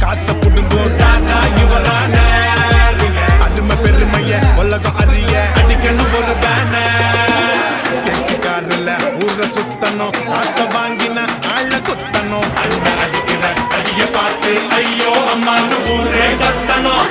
காசை புடுங்கும் தானா இவரான அருமை பெருமைய உலகம் அறிய அடிக்கணும் ஒரு பேனர்ல ஊர சுத்தணும் காசை வாங்கின ஆள குத்தணும் அண்ணன் அடிக்கிற அடிய பார்த்து ஐயோ அம்மான்னு ஊரே கத்தணும்.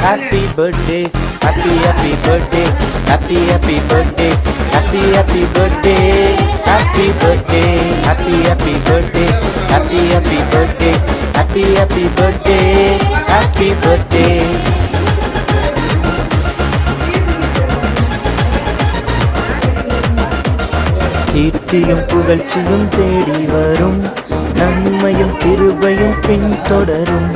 Happy birthday, happy birthday, happy birthday, happy birthday, happy birthday, happy birthday, happy birthday, happy birthday, happy birthday, happy birthday. கீர்த்தியும் புகழ்ச்சியும் தேடி வரும் நன்மையும் கிருபையும் பின்தொடரும்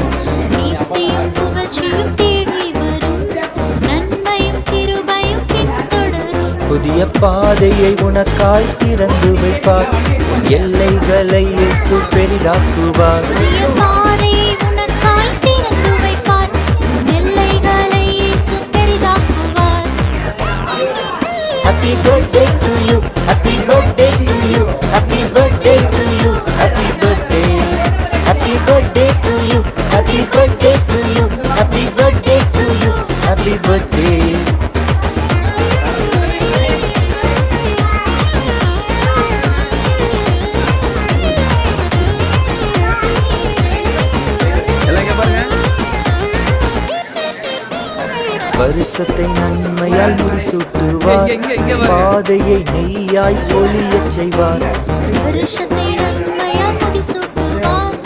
புதிய பாதையை உனக்காய் திறந்து வைப்பார் எல்லைகளை இயேசு பெரிதாக்குவார். Happy birthday to you, happy birthday to you, happy birthday to you, happy birthday, happy birthday to you, happy birthday to you, happy birthday to you, happy birthday. வருஷத்தை நன்மையால் முடிசூட்டுவார் பாதையை நெய்யாய் பொழியச் செய்வார். வருஷத்தை நன்மையால் முடிசூட்டுவார்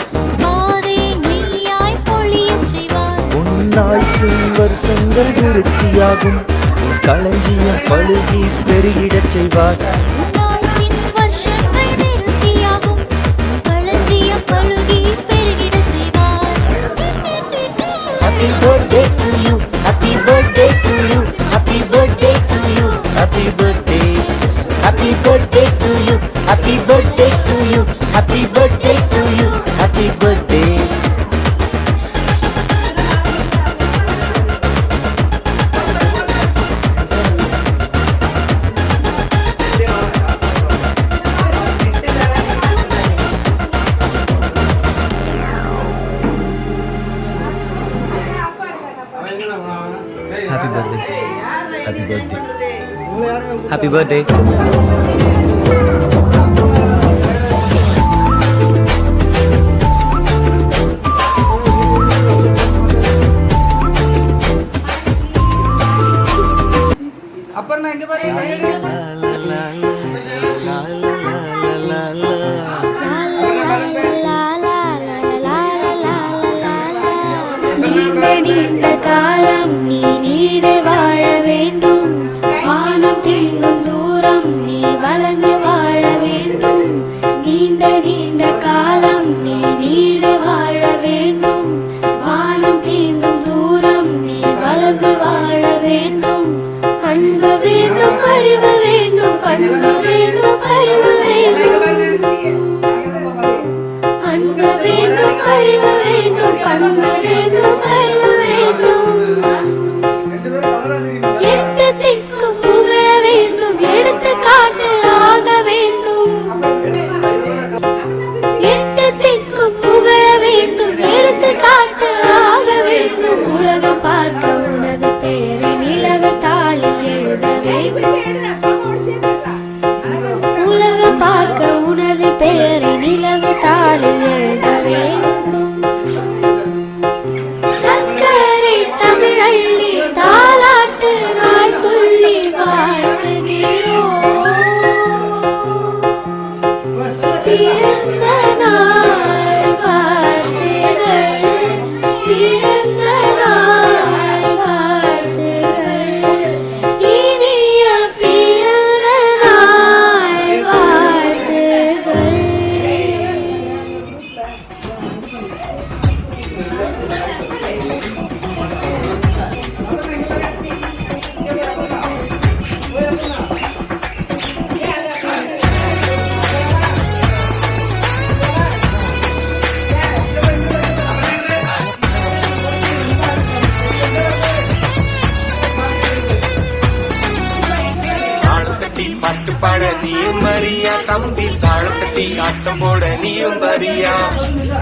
பாதையை நெய்யாய் பொழியச் செய்வார். உன்னாயுசு வருஷங்கள் விருத்தியாகும் களஞ்சியம் பழுகி பெருகிடச் செய்வார். Happy birthday to you, happy birthday to you, happy birthday to you, happy birthday, happy birthday to you, happy birthday to you, happy birthday to you, happy birthday. Happy birthday. Happy birthday. Happy birthday. அப்பறனா எங்க பாருங்க நீண்ட காலம் நீ need வாழ வேண்டும் வானம் தீண்டும் தூரம் நீ வளர்ந்து வாழ வேண்டும் நீண்ட காலம் நீ நீடு வாழ வேண்டும் வானம் தீண்டும் தூரம் நீ வளர்ந்து வாழ வேண்டும் அன்பு வேண்டும் அறிவு வேண்டும் பண்பு வேண்டும் அறிவு வேண்டும் அன்பு வேண்டும் அறிவு வேண்டும் பண்பு வேண்டும் அறிவு வேண்டும் எட்டு திக்கும் புகழ வேண்டும் எடுத்து காட்டு ஆக வேண்டும் எட்டு திக்கும் புகழ வேண்டும் எடுத்து காட்டு ஆக வேண்டும் உலகம் பார்க்க உனது பேரை நிலவு தாளில் எழுத வேண்டும் உலகம் பார்க்க உனது பேரை நிலவு தாளில் எழுத வேண்டும் சர்க்கரை தமிழள்ளி தாலாட்டு நாள் சொல்லி வாழ்த்துகிறோம் பிறந்த நாள் வாழ்த்துகள் பிறந்த நாள் வாழ்த்துகள் இனிய பிறந்த நாள் வாழ்த்துகள் தாளத்தட்டி பாட்டு பாட நீயும் வரியா தம்பி தாளத்தட்டி ஆட்டம் போட நீயும் வரியா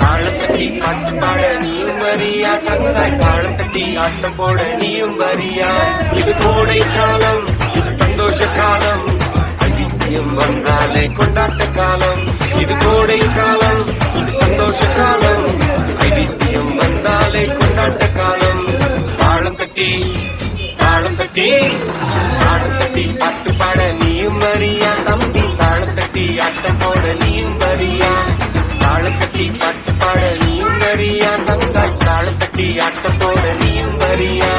தாளத்தட்டி பாட்டு பாட நீயும் வரியா தந்தாய் தாளத்தட்டி ஆட்டம் போட நீயும் வரியா இது கோடை காலம் இது சந்தோஷ காலம் அதிசயம் வந்தாலே கொண்டாட்ட காலம் இது கோடை காலம் இது சந்தோஷ காலம் அதிசயம் வந்தாலே கொண்டாட்ட காலம் தாளம் தட்டி தாளம் தட்டி தாளம் தட்டி பாட்டு பாட நீயும் வரியா தம்பி தாளம் தட்டி ஆட்டம் போட நீயும் வரியா தாளம் தட்டி பாட்டு பாட நீயும் வரியா தந்தாய் தாளம் தட்டி ஆட்டம் போட நீயும் வரியா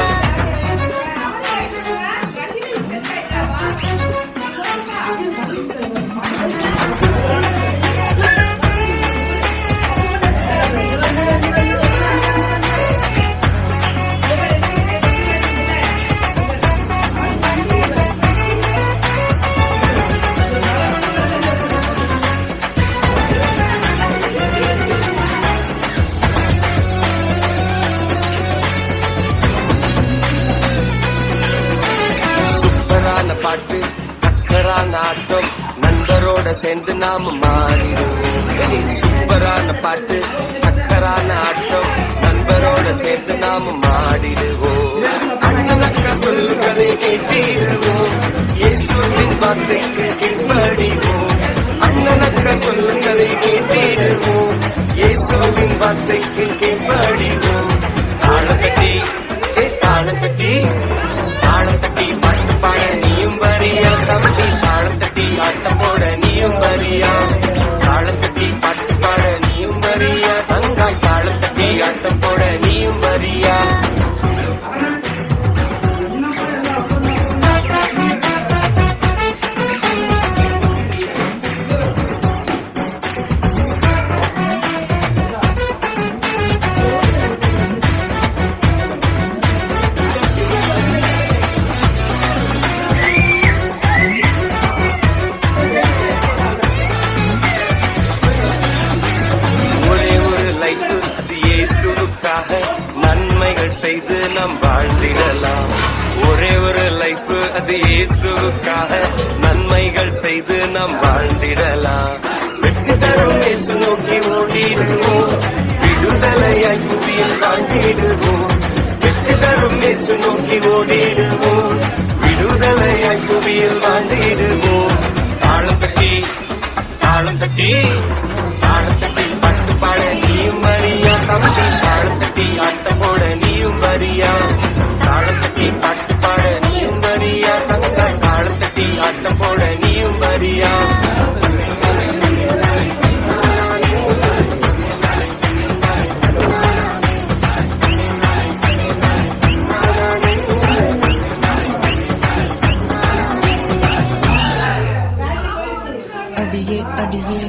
சூப்பரான பாட்டு சக்கரான ஆட்டம் நண்பரோட சேர்ந்து நாம மாறிடுவோம் சூப்பரான பாட்டு சக்கரான ஆட்டம் நண்பரோட சேர்ந்து நாம மாறிடுவோம் அண்ணனக்கா சொல்லுவதை கேட்டிடுவோம் இயேசுவின் வார்த்தைக்கு கீழ்ப்படிவோம் அண்ணனக்கா சொல்லுவதை கேட்டிடுவோம் இயேசுவின் வார்த்தைக்கு கீழ்ப்படிவோம் தாளம் கட்டி தாளம் கட்டி தாளம் தட்டி பாட்டு பாட நீயும் வரியா தம்பி தாளம் தட்டி ஆட்டம் போட நீயும் வரியா தாளம் தட்டி பாட்டு பாட நீயும் வரியா தங்காய் தாளம் தட்டி ஆட்டம் போட நீயும் வரியா நன்மைகள் செய்து நாம் வாழ்ந்திடலாம் ஒரே ஒரு லைஃப் அது இயேசுக்காக நன்மைகள் செய்து நாம் வாழ்ந்திடலாம் வெற்றி தரும் இயேசு நோக்கி ஓடிடுவோம் விடுதலையாய் புதியில் வாழ்ந்திடுவோம் வெற்றி தரும் இயேசு நோக்கி ஓடிடுவோம் விடுதலையாய் புதியில் வாழ்ந்திடுவோம் தாளம் தட்டி தாளம் தட்டி தாளம் தட்டி பாட்டு பாட நீயும் வரியா தம்பி தாளம் தட்டி ஆட்டம் போட நீயும் வரியா தாளம் தட்டி பாட்டு பாட நீயும் வரியா தந்தாய் தாளம் தட்டி ஆட்டம் போட நீயும் வரியா அடியே அடியே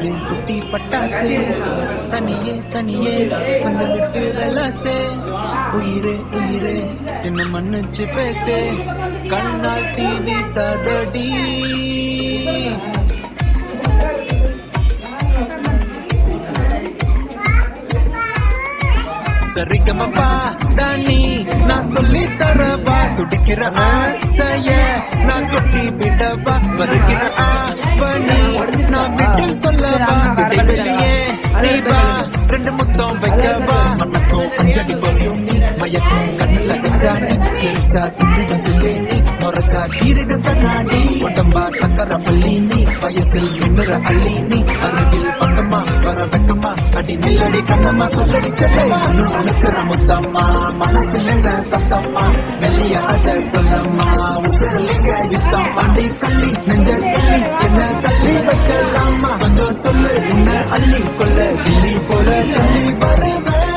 என் குட்டி பட்டாசு தனியே தனியே வந்து விட்டு வெலாசே உயிரே உயிரே என்ன மன்னிச்சு பேசே கண்ணால் தீவி சதடி சரிகமப்பா தானி நான் சொல்லி தரவா துடிக்கிற ஆசைய நான் கொட்டி விடவா வருகிற ஆவணி நான் விட்டு சொல்லவா விடைவெளியே நீ வா ரெண்டு முத்தம் வைக்கவா மனக்கும் அஞ்சடி பவியும் நீ மயக்கும் கண்ணுல கஞ்சாணி சிரிச்சா சிந்திட சிந்தேனி மொரச்சா கீரிடு கண்ணாடி உடம்பா சக்கர பள்ளி நீ வயசில் மின்னுற அள்ளி நீ அருகில் பக்கமா வர வெக்கமா அடி நில்லடி கண்ணம்மா சொல்லடி செல்லமா நுணுக்கிற முத்தம்மா மனசில் என்ன சத்தம்மா வெளியாத சொல்லம்மா உசிரலிங்க யுத்தம் அடி கள்ளி நெஞ்ச கிள்ளி என்ன தள்ளி வைக்கலாமா கொஞ்சம் சொல்லு உன்னை அள்ளி கொள்ள கிள்ளி போல தள்ளி வருவேன்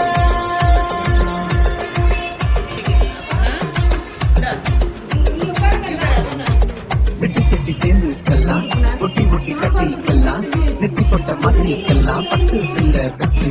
திட்டி திட்டி சேர்ந்துக்கலாம் ஒட்டி ஒட்டி கட்டிக்கலாம் நெத்தி போட்ட மாத்திக்கலாம் 10 பிள்ளை கட்டி